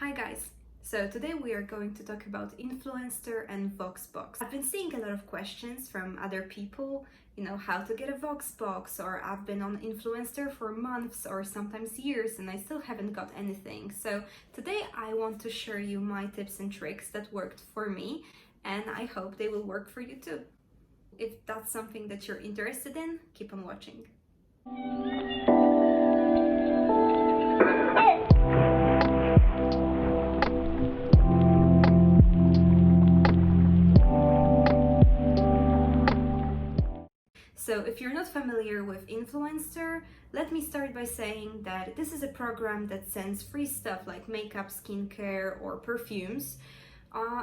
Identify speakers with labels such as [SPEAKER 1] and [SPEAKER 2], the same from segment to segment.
[SPEAKER 1] Hi guys! So today we are going to talk about Influenster and VoxBox. I've been seeing a lot of questions from other people, how to get a VoxBox, or I've been on Influenster for months or sometimes years and I still haven't got anything. So today I want to share you my tips and tricks that worked for me, and I hope they will work for you too. If that's something that you're interested in, keep on watching. So if you're not familiar with Influenster, let me start by saying that this is a program that sends free stuff like makeup, skincare, or perfumes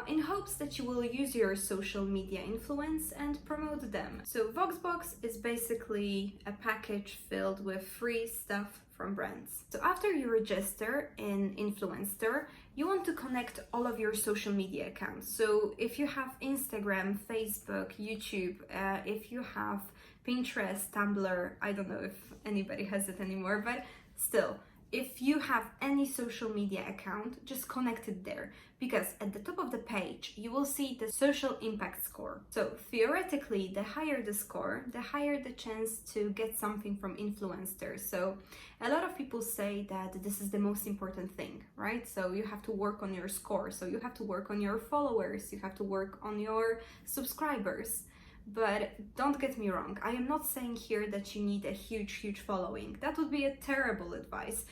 [SPEAKER 1] in hopes that you will use your social media influence and promote them. So VoxBox is basically a package filled with free stuff from brands. So after you register in Influenster, you want to connect all of your social media accounts. So if you have Instagram, Facebook, YouTube, if you have Pinterest, Tumblr, I don't know if anybody has it anymore, but still, if you have any social media account, just connect it there, because at the top of the page, you will see the social impact score. So theoretically, the higher the score, the higher the chance to get something from influencers. So a lot of people say that this is the most important thing, right? So you have to work on your score. So you have to work on your followers, you have to work on your subscribers. But don't get me wrong, I am not saying here that you need a huge following. That would be a terrible advice.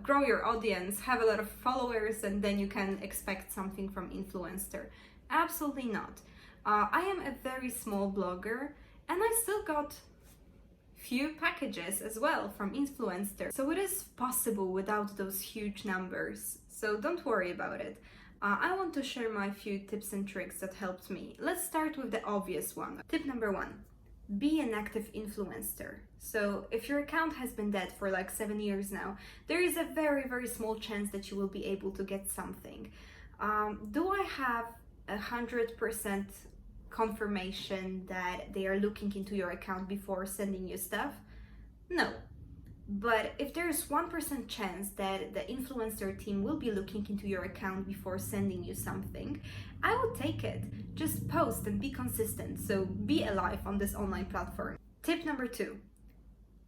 [SPEAKER 1] Grow your audience, have a lot of followers, and then you can expect something from Influencer. Absolutely not. I am a very small blogger, and I still got few packages as well from Influencer. So it is possible without those huge numbers. So don't worry about it. I want to share my few tips and tricks that helped me. Let's start with the obvious one. Tip number 1, be an active influencer. So if your account has been dead for like 7 years now, there is a very small chance that you will be able to get something. Do I have 100% confirmation that they are looking into your account before sending you stuff? No. But if there's 1% chance that the influencer team will be looking into your account before sending you something, I would take it. Just post and be consistent, so be alive on this online platform. Tip number 2,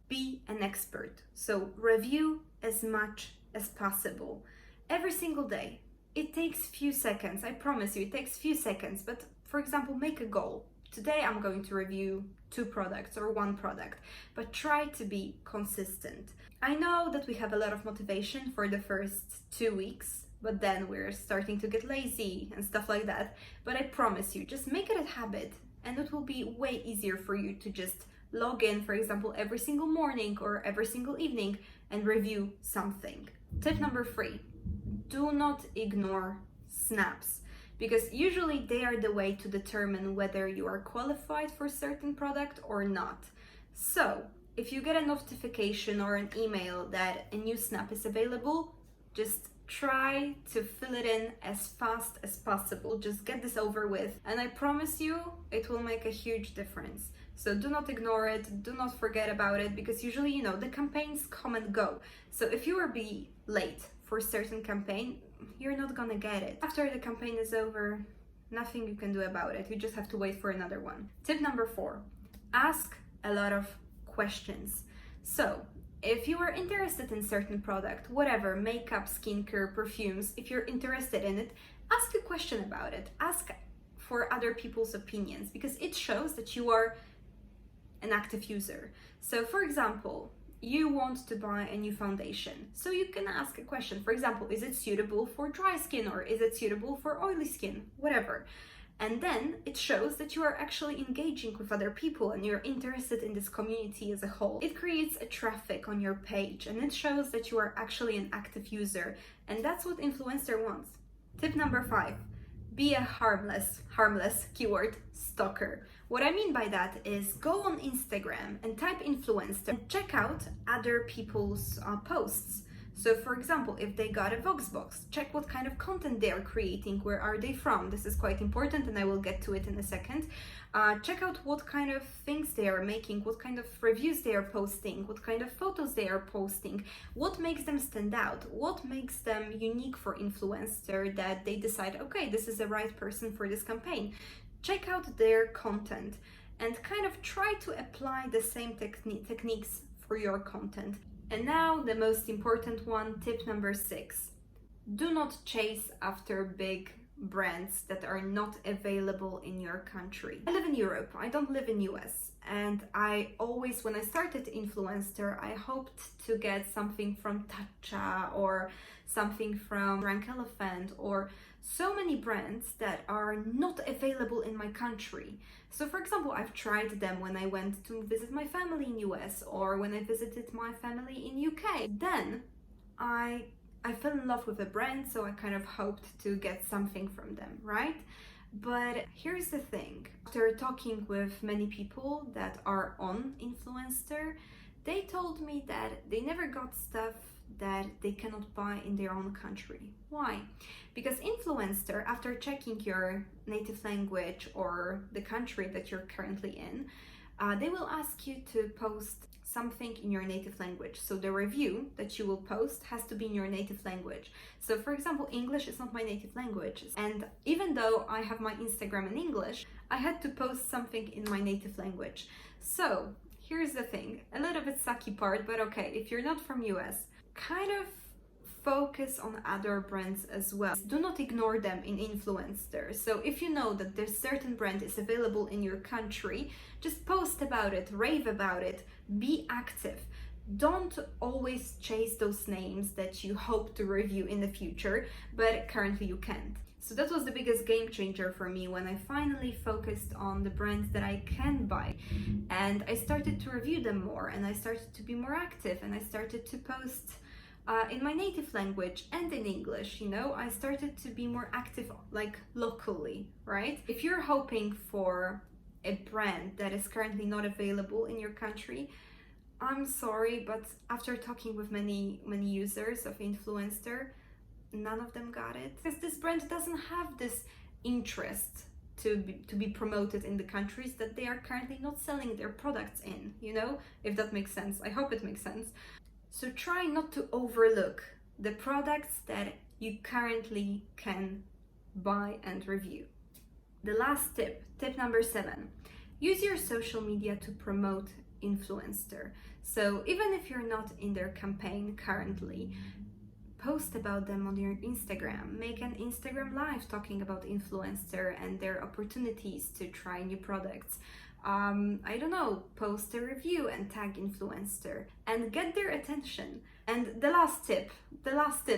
[SPEAKER 1] be an expert. So review as much as possible. Every single day. It takes few seconds, I promise you, it takes few seconds, but for example, make a goal. Today I'm going to review 2 products or 1 product, but try to be consistent. I know that we have a lot of motivation for the first 2 weeks, but then we're starting to get lazy and stuff like that. But I promise you, just make it a habit and it will be way easier for you to just log in, for example, every single morning or every single evening and review something. Tip number 3, do not ignore snaps, because usually they are the way to determine whether you are qualified for a certain product or not. So if you get a notification or an email that a new snap is available, just try to fill it in as fast as possible. Just get this over with, and I promise you it will make a huge difference. So do not ignore it, do not forget about it, because usually the campaigns come and go. So if you will be late for a certain campaign, you're not gonna get it. After the campaign is over, nothing you can do about it. You just have to wait for another one. Tip number 4, ask a lot of questions. So if you are interested in certain product, whatever, makeup, skincare, perfumes, if you're interested in it, ask a question about it. Ask for other people's opinions, because it shows that you are an active user. So for example, you want to buy a new foundation, so you can ask a question. For example, is it suitable for dry skin, or is it suitable for oily skin, whatever. And then it shows that you are actually engaging with other people and you're interested in this community as a whole. It creates a traffic on your page and it shows that you are actually an active user, and that's what Influencer wants. Tip number 5, be a harmless keyword stalker. What I mean by that is go on Instagram and type influencer and check out other people's posts. So for example, if they got a VoxBox, check what kind of content they are creating, where are they from. This is quite important and I will get to it in a second. Check out what kind of things they are making, what kind of reviews they are posting, what kind of photos they are posting, what makes them stand out, what makes them unique for Influenster that they decide, okay, this is the right person for this campaign. Check out their content and kind of try to apply the same techniques for your content. And now the most important one, tip number 6. Do not chase after big brands that are not available in your country. I live in Europe, I don't live in US, and I always, when I started Influenster, I hoped to get something from Tatcha or something from Rank Elephant or so many brands that are not available in my country. So for example, I've tried them when I went to visit my family in US or when I visited my family in UK. Then I fell in love with a brand, so I kind of hoped to get something from them, right? But here's the thing. After talking with many people that are on Influenster, they told me that they never got stuff that they cannot buy in their own country. Why? Because Influenster, after checking your native language or the country that you're currently in, they will ask you to post something in your native language. So the review that you will post has to be in your native language. So for example, English is not my native language. And even though I have my Instagram in English, I had to post something in my native language. So here's the thing, a little bit sucky part, but okay, if you're not from US, kind of focus on other brands as well. Do not ignore them in Influenster. So if you know that this certain brand is available in your country, just post about it, rave about it, be active. Don't always chase those names that you hope to review in the future, but currently you can't. So that was the biggest game changer for me when I finally focused on the brands that I can buy. And I started to review them more, and I started to be more active, and I started to post in my native language and in English, you know, I started to be more active, like locally, right? If you're hoping for a brand that is currently not available in your country, I'm sorry, but after talking with many users of Influenster, none of them got it. Because this brand doesn't have this interest to be promoted in the countries that they are currently not selling their products in, you know, if that makes sense. I hope it makes sense. So try not to overlook the products that you currently can buy and review. The last tip, tip number 7, use your social media to promote Influenster. So even if you're not in their campaign currently, post about them on your Instagram, make an Instagram live talking about Influencer and their opportunities to try new products. I don't know, post a review and tag Influencer and get their attention. And the last tip,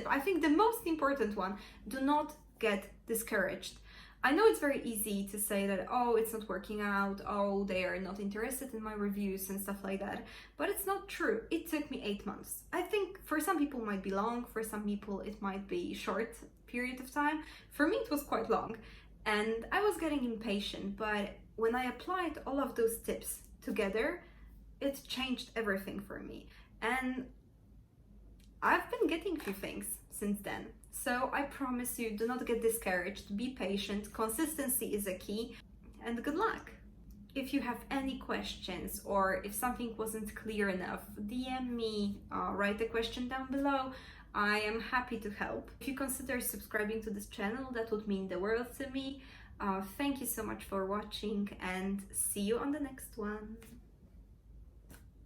[SPEAKER 1] I think the most important one, do not get discouraged. I know it's very easy to say that, oh, it's not working out, oh, they are not interested in my reviews and stuff like that, but it's not true. It took me 8 months. I think for some people it might be long, for some people it might be short period of time. For me it was quite long and I was getting impatient, but when I applied all of those tips together, it changed everything for me. And I've been getting a few things since then. So I promise you, do not get discouraged, be patient, consistency is a key, and good luck. If you have any questions or if something wasn't clear enough, DM me, write a question down below. I am happy to help. If you consider subscribing to this channel, that would mean the world to me. Thank you so much for watching and see you on the next one.